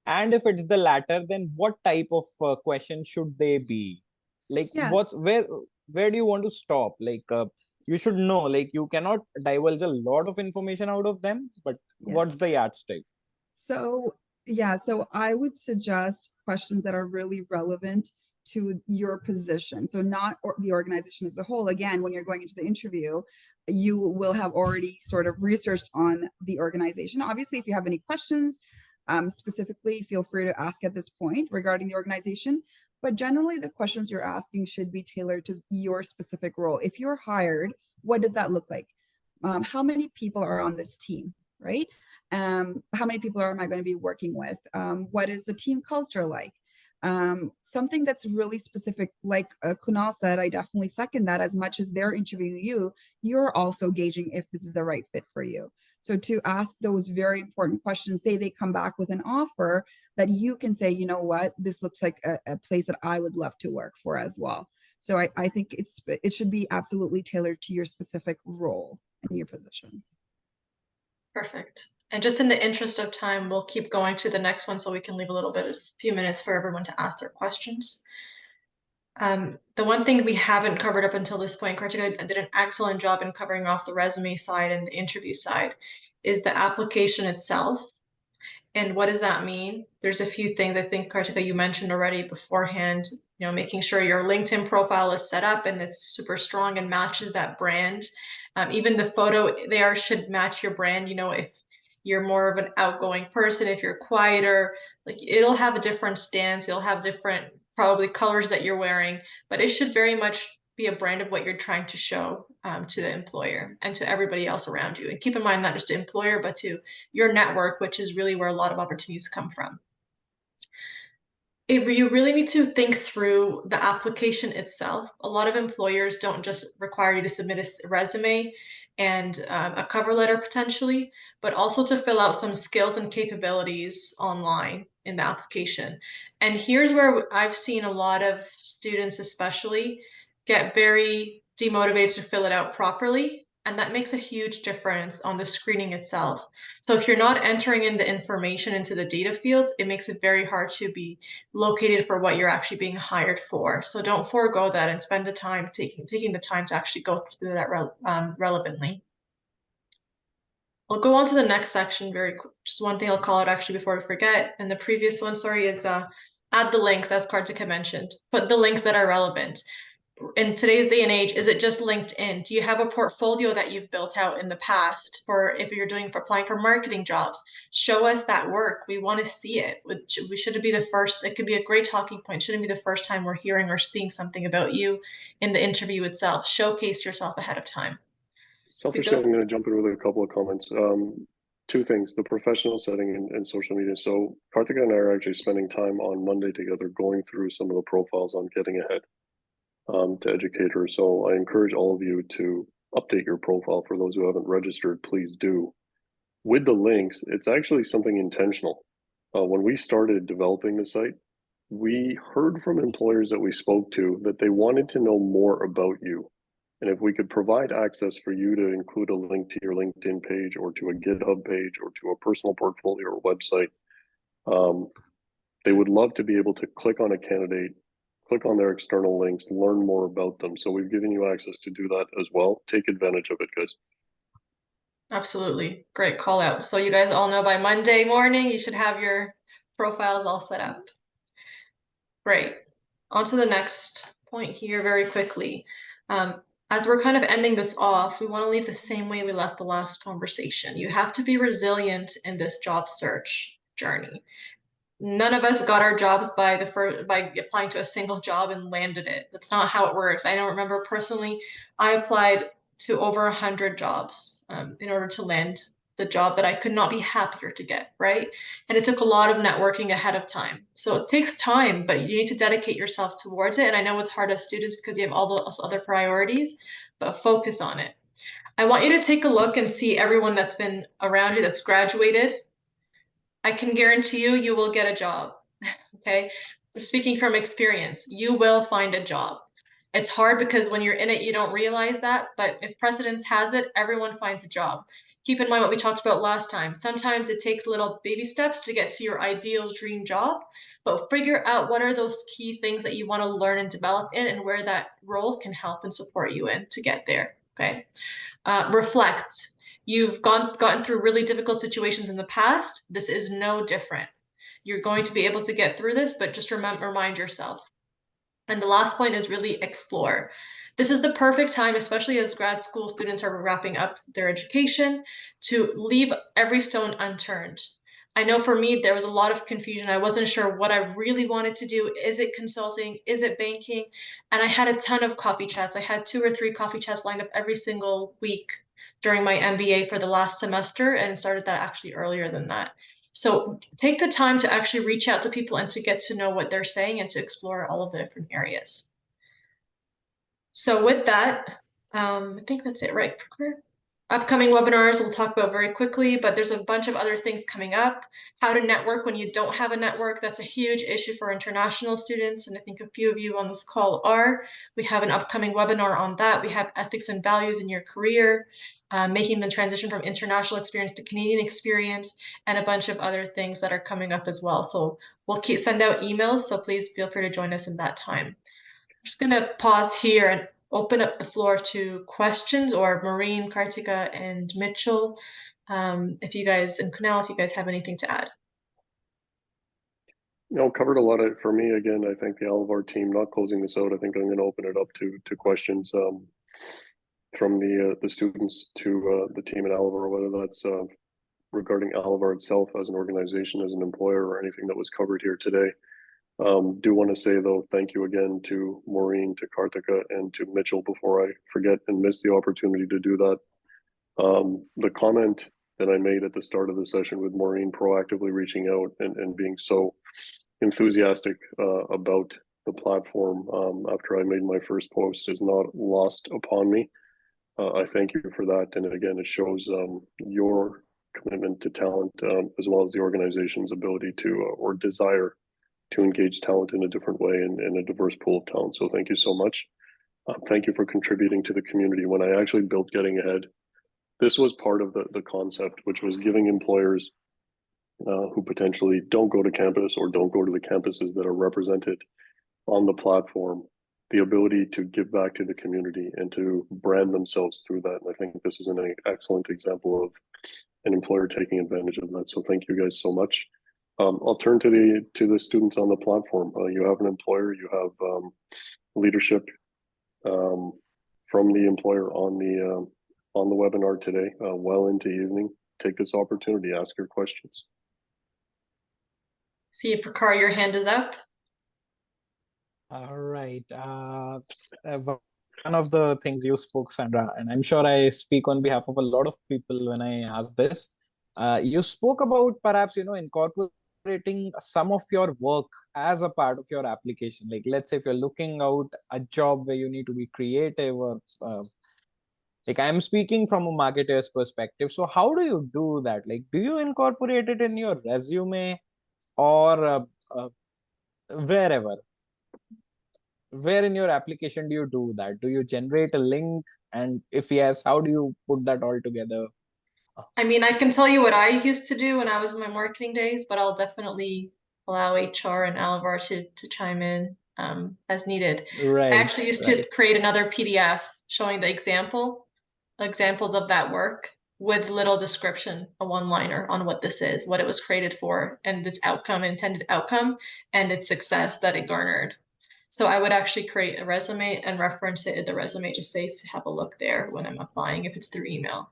And if it's the latter, then what type of question should they be? Like, Yeah. where do you want to stop? Like, you should know, like, you cannot divulge a lot of information out of them, but Yes. what's the yardstick? So I would suggest questions that are really relevant to your position. So not the organization as a whole. Again, when you're going into the interview, you will have already sort of researched on the organization. Obviously, if you have any questions specifically, feel free to ask at this point regarding the organization. But generally, the questions you're asking should be tailored to your specific role. If you're hired, what does that look like? How many people are on this team, right? How many people am I going to be working with? What is the team culture like? Something that's really specific, like Kunal said, I definitely second that. As much as they're interviewing you, you're also gauging if this is the right fit for you. So to ask those very important questions, say they come back with an offer, that you can say, you know what, this looks like a place that I would love to work for as well. So I think it should be absolutely tailored to your specific role and your position. Perfect. And just in the interest of time, we'll keep going to the next one so we can leave a few minutes for everyone to ask their questions. The one thing we haven't covered up until this point, Kartika did an excellent job in covering off the resume side and the interview side, is the application itself. And what does that mean? There's a few things I think, Kartika, you mentioned already beforehand, making sure your LinkedIn profile is set up and it's super strong and matches that brand. Even the photo there should match your brand. If you're more of an outgoing person, if you're quieter, like it'll have a different stance, it'll have different probably colors that you're wearing, but it should very much be a brand of what you're trying to show to the employer and to everybody else around you. And keep in mind, not just the employer, but to your network, which is really where a lot of opportunities come from. You really need to think through the application itself. A lot of employers don't just require you to submit a resume and a cover letter potentially, but also to fill out some skills and capabilities online in the application. And here's where I've seen a lot of students especially get very demotivated to fill it out properly. And that makes a huge difference on the screening itself. So if you're not entering in the information into the data fields, it makes it very hard to be located for what you're actually being hired for. So don't forego that and spend the time taking the time to actually go through that relevantly. I'll go on to the next section very quick. Just one thing I'll call out actually before we forget. And the previous one, sorry, is add the links, as Kartika mentioned. Put the links that are relevant. In today's day and age, is it just LinkedIn? Do you have a portfolio that you've built out in the past for if you're applying for marketing jobs? Show us that work. We want to see it. We shouldn't be the first. It could be a great talking point. Shouldn't be the first time we're hearing or seeing something about you in the interview itself. Showcase yourself ahead of time. Selfishly, I'm going to jump in with a couple of comments. Two things, the professional setting and social media. So Karthika and I are actually spending time on Monday together going through some of the profiles on getting ahead to educate her. So I encourage all of you to update your profile. For those who haven't registered, please do. With the links, it's actually something intentional. When we started developing the site, we heard from employers that we spoke to that they wanted to know more about you. And if we could provide access for you to include a link to your LinkedIn page or to a GitHub page or to a personal portfolio or website, they would love to be able to click on a candidate, click on their external links, learn more about them. So we've given you access to do that as well. Take advantage of it, guys. Absolutely. Great call out. So you guys all know by Monday morning, you should have your profiles all set up. Great. On to the next point here very quickly. As we're kind of ending this off, we want to leave the same way we left the last conversation. You have to be resilient in this job search journey. None of us got our jobs by applying to a single job and landed it. That's not how it works. I don't remember personally, I applied to over 100 jobs in order to land the job that I could not be happier to get, right? And it took a lot of networking ahead of time. So it takes time, but you need to dedicate yourself towards it. And I know it's hard as students because you have all those other priorities, but focus on it. I want you to take a look and see everyone that's been around you that's graduated. I can guarantee you, you will get a job, okay? Speaking from experience, you will find a job. It's hard because when you're in it, you don't realize that, but if precedence has it, everyone finds a job. Keep in mind what we talked about last time. Sometimes it takes little baby steps to get to your ideal dream job, but figure out what are those key things that you want to learn and develop in and where that role can help and support you in to get there, okay? Reflect. You've gotten through really difficult situations in the past. This is no different. You're going to be able to get through this, but just remind yourself. And the last point is really explore. This is the perfect time, especially as grad school students are wrapping up their education, to leave every stone unturned. I know for me, there was a lot of confusion. I wasn't sure what I really wanted to do. Is it consulting? Is it banking? And I had a ton of coffee chats. I had 2 or 3 coffee chats lined up every single week during my MBA for the last semester and started that actually earlier than that. So take the time to actually reach out to people and to get to know what they're saying and to explore all of the different areas. So with that, I think that's it, right? Upcoming webinars we'll talk about very quickly, but there's a bunch of other things coming up. How to network when you don't have a network. That's a huge issue for international students, and I think a few of you on this call are. We have an upcoming webinar on that. We have ethics and values in your career, making the transition from international experience to Canadian experience, and a bunch of other things that are coming up as well. So we'll send out emails, so please feel free to join us in that time. just going to pause here and open up the floor to questions, or Maureen, Kartika, and Mitchell, if you guys, and Kunal, if you guys have anything to add. Covered a lot of it for me. Again, I think the Allevar team, not closing this out, I think I'm going to open it up to questions from the students to the team at Allevar, whether that's regarding Allevar itself as an organization, as an employer, or anything that was covered here today. Do want to say, though, thank you again to Maureen, to Kartika, and to Mitchell before I forget and miss the opportunity to do that. The comment that I made at the start of the session with Maureen proactively reaching out and being so enthusiastic about the platform after I made my first post is not lost upon me. I thank you for that. And again, it shows your commitment to talent as well as the organization's ability to or desire to engage talent in a different way and a diverse pool of talent. So thank you so much. Thank you for contributing to the community. When I actually built Getting Ahead, this was part of the concept, which was giving employers who potentially don't go to campus or don't go to the campuses that are represented on the platform the ability to give back to the community and to brand themselves through that. And I think this is an excellent example of an employer taking advantage of that. So thank you guys so much. I'll turn to the students on the platform. You have an employer, you have leadership from the employer on the webinar today, well into evening. Take this opportunity, ask your questions. See, Prakar, your hand is up. All right. One of the things you spoke, Sandra, and I'm sure I speak on behalf of a lot of people when I ask this. You spoke about perhaps, incorporating some of your work as a part of your application. Like, let's say if you're looking out a job where you need to be creative, or like I'm speaking from a marketer's perspective. So how do you do that? Like, do you incorporate it in your resume or wherever? Where in your application do you do that? Do you generate a link? And if yes, how do you put that all together? I mean, I can tell you what I used to do when I was in my marketing days, but I'll definitely allow HR and Allevar to chime in as needed. I Right, actually used to create another PDF showing the examples of that work with little description, a one-liner on what this is, what it was created for, and this outcome, intended outcome, and its success that it garnered. So I would actually create a resume and reference it in the resume, just say, have a look there when I'm applying, if it's through email.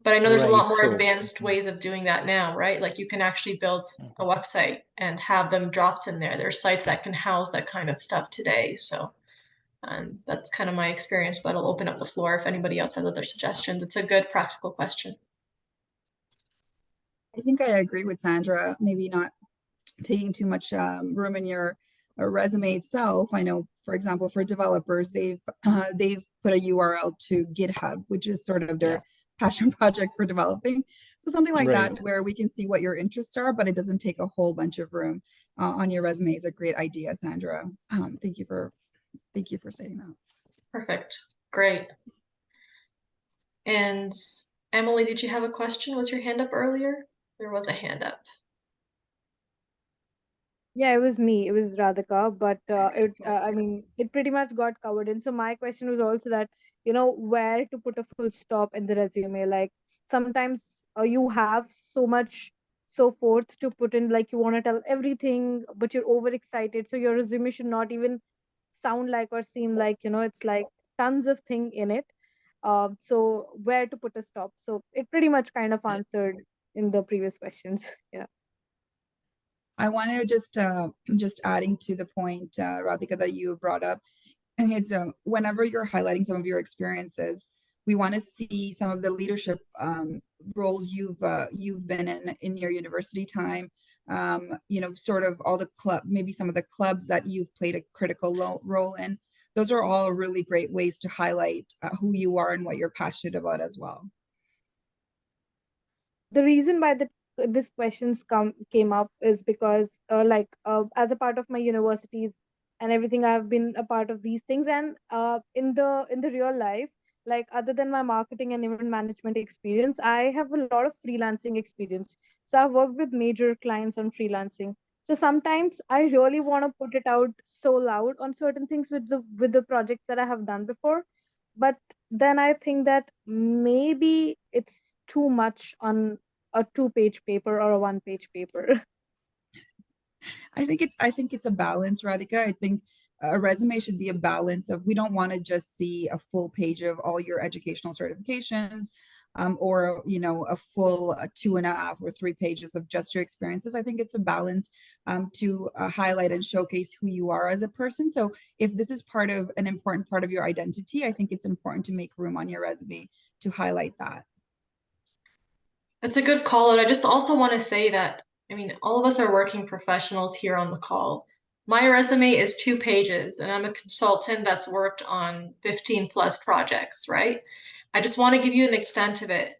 But I know there's a lot more advanced ways of doing that now, right? Like you can actually build a website and have them dropped in there. There are sites that can house that kind of stuff today. So that's kind of my experience, but I'll open up the floor if anybody else has other suggestions. It's a good practical question. I think I agree with Sandra, maybe not taking too much room in your resume itself. I know, for example, for developers, they've put a URL to GitHub, which is sort of their passion project for developing. So something like that, where we can see what your interests are, but it doesn't take a whole bunch of room on your resume, is a great idea, Sandra. Thank you for saying that. Perfect. Great. And Emily, did you have a question? Was your hand up earlier? There was a hand up. Yeah, it was me. It was Radhika, but I mean, it pretty much got covered. And so my question was also that, where to put a full stop in the resume. Like sometimes you have so much so forth to put in, like you want to tell everything, but you're overexcited. So your resume should not even sound like or seem like, it's like tons of thing in it. So where to put a stop? So it pretty much kind of answered in the previous questions. Yeah. I want to just adding to the point, Radhika, that you brought up, and it's whenever you're highlighting some of your experiences, we want to see some of the leadership roles you've been in your university time. Sort of all the maybe some of the clubs that you've played a critical role in. Those are all really great ways to highlight who you are and what you're passionate about as well. The reason why this questions came up is because as a part of my universities and everything, I've been a part of these things, and in the real life, like other than my marketing and event management experience, I have a lot of freelancing experience. So I've worked with major clients on freelancing. So sometimes I really want to put it out so loud on certain things with the projects that I have done before, but then I think that maybe it's too much on a 2-page paper or a 1-page paper. I think it's a balance, Radhika. I think a resume should be a balance of, we don't want to just see a full page of all your educational certifications, or a full 2.5 or 3 pages of just your experiences. I think it's a balance, to highlight and showcase who you are as a person. So if this is part of an important part of your identity, I think it's important to make room on your resume to highlight that. That's a good call out. I just also want to say that, I mean, all of us are working professionals here on the call. My resume is 2 pages, and I'm a consultant that's worked on 15 plus projects, right? I just want to give you an extent of it.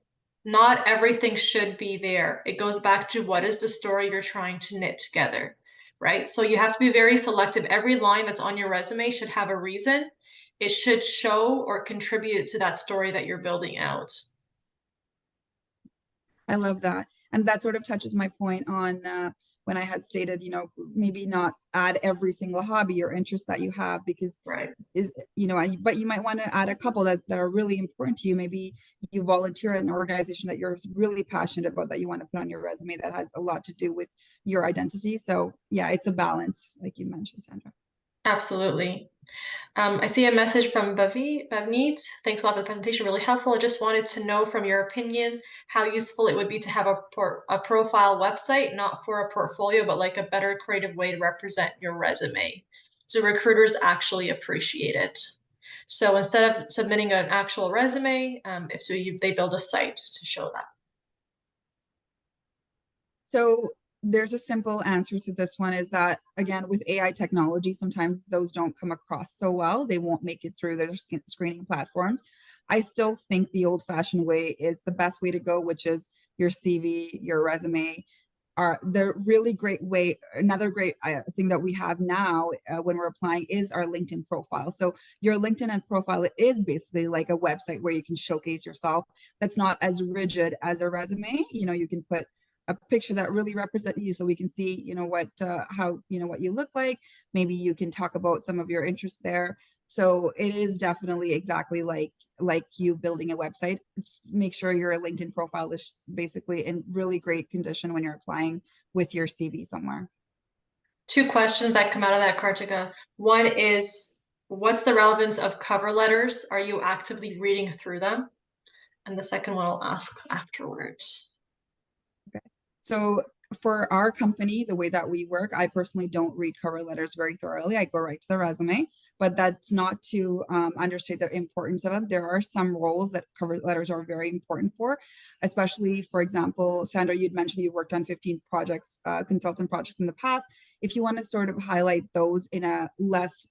Not everything should be there. It goes back to what is the story you're trying to knit together, right? So you have to be very selective. Every line that's on your resume should have a reason. It should show or contribute to that story that you're building out. I love that. And that sort of touches my point on, when I had stated, maybe not add every single hobby or interest that you have, because Right. but you might want to add a couple that are really important to you. Maybe you volunteer at an organization that you're really passionate about, that you want to put on your resume, that has a lot to do with your identity. So yeah, it's a balance, like you mentioned, Sandra. Absolutely. I see a message from Bavneet. Thanks a lot for the presentation, really helpful. I just wanted to know from your opinion how useful it would be to have a profile website, not for a portfolio, but like a better creative way to represent your resume. So recruiters actually appreciate it. So instead of submitting an actual resume, they build a site to show that. So there's a simple answer to this one, is that, again, with AI technology, sometimes those don't come across so well. They won't make it through their screening platforms. I still think the old-fashioned way is the best way to go, which is your CV, your resume. Are the really great way. Another great thing that we have now, when we're applying, is our LinkedIn profile. So your LinkedIn profile is basically like a website where you can showcase yourself. That's not as rigid as a resume. You can put a picture that really represents you, so we can see what how what you look like. Maybe you can talk about some of your interests there. So it is definitely exactly like you building a website. Just make sure your LinkedIn profile is basically in really great condition when you're applying with your CV somewhere. 2 questions that come out of that, Kartika. One is, what's the relevance of cover letters? Are you actively reading through them? And the second one I'll ask afterwards. Okay. So for our company, the way that we work, I personally don't read cover letters very thoroughly. I go right to the resume, but that's not to understate the importance of them. There are some roles that cover letters are very important for, especially, for example, Sandra, you'd mentioned you worked on 15 projects, consultant projects in the past. If you want to sort of highlight those in a less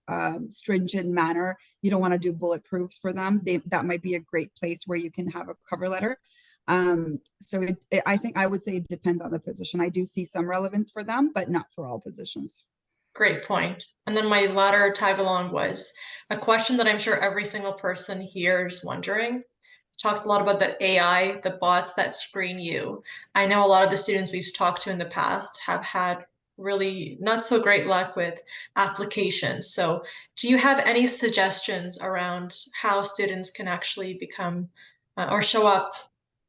stringent manner, you don't want to do bulletproofs for them. That might be a great place where you can have a cover letter. So I think I would say it depends on the position. I do see some relevance for them, but not for all positions. Great point. And then my latter tag along was a question that I'm sure every single person here is wondering. Talked a lot about the AI, the bots that screen you. I know a lot of the students we've talked to in the past have had really not so great luck with applications. So do you have any suggestions around how students can actually become or show up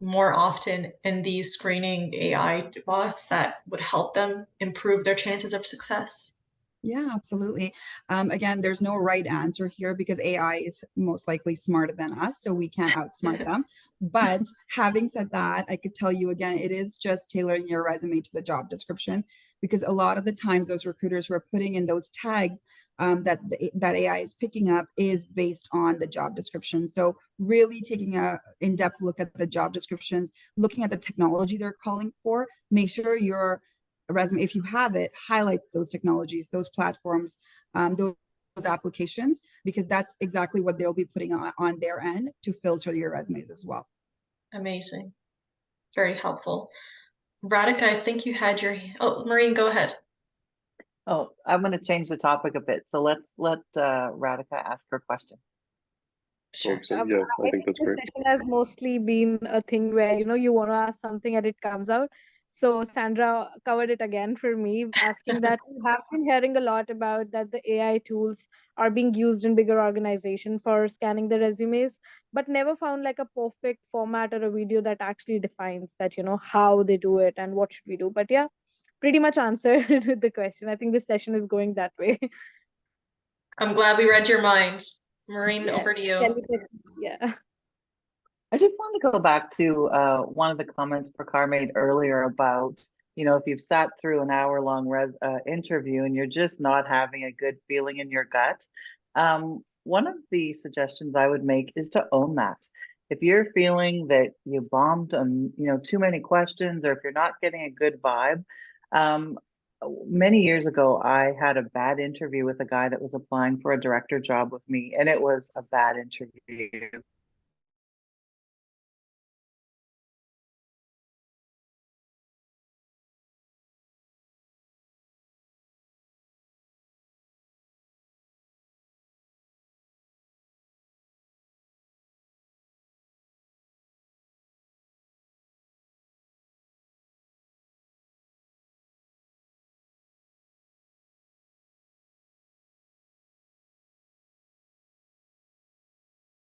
more often in these screening AI bots that would help them improve their chances of success? Yeah, absolutely. Again, there's no right answer here because AI is most likely smarter than us, so we can't outsmart them. But having said that, I could tell you again, it is just tailoring your resume to the job description, because a lot of the times those recruiters who are putting in those tags that AI is picking up is based on the job description. So really taking a in-depth look at the job descriptions, looking at the technology they're calling for, make sure your resume, if you have it, highlight those technologies, those platforms, those applications, because that's exactly what they'll be putting on their end to filter your resumes as well. Amazing. Very helpful. Radhika, I think you had your, oh, Maureen, go ahead. Oh, I'm going to change the topic a bit. So let Radhika ask her question. Sure. Yeah, I think that's this great. session has mostly been a thing where you want to ask something and it comes out. So Sandra covered it again for me, asking that we have been hearing a lot about that the AI tools are being used in bigger organization for scanning the resumes, but never found like a perfect format or a video that actually defines that, how they do it and what should we do. But yeah, pretty much answered the question. I think this session is going that way. I'm glad we read your mind. Maureen, Yeah. over to you. Yeah. I just want to go back to one of the comments Prakar made earlier about, if you've sat through an hour-long interview and you're just not having a good feeling in your gut, one of the suggestions I would make is to own that. If you're feeling that you bombed on, too many questions, or if you're not getting a good vibe, many years ago, I had a bad interview with a guy that was applying for a director job with me, and it was a bad interview.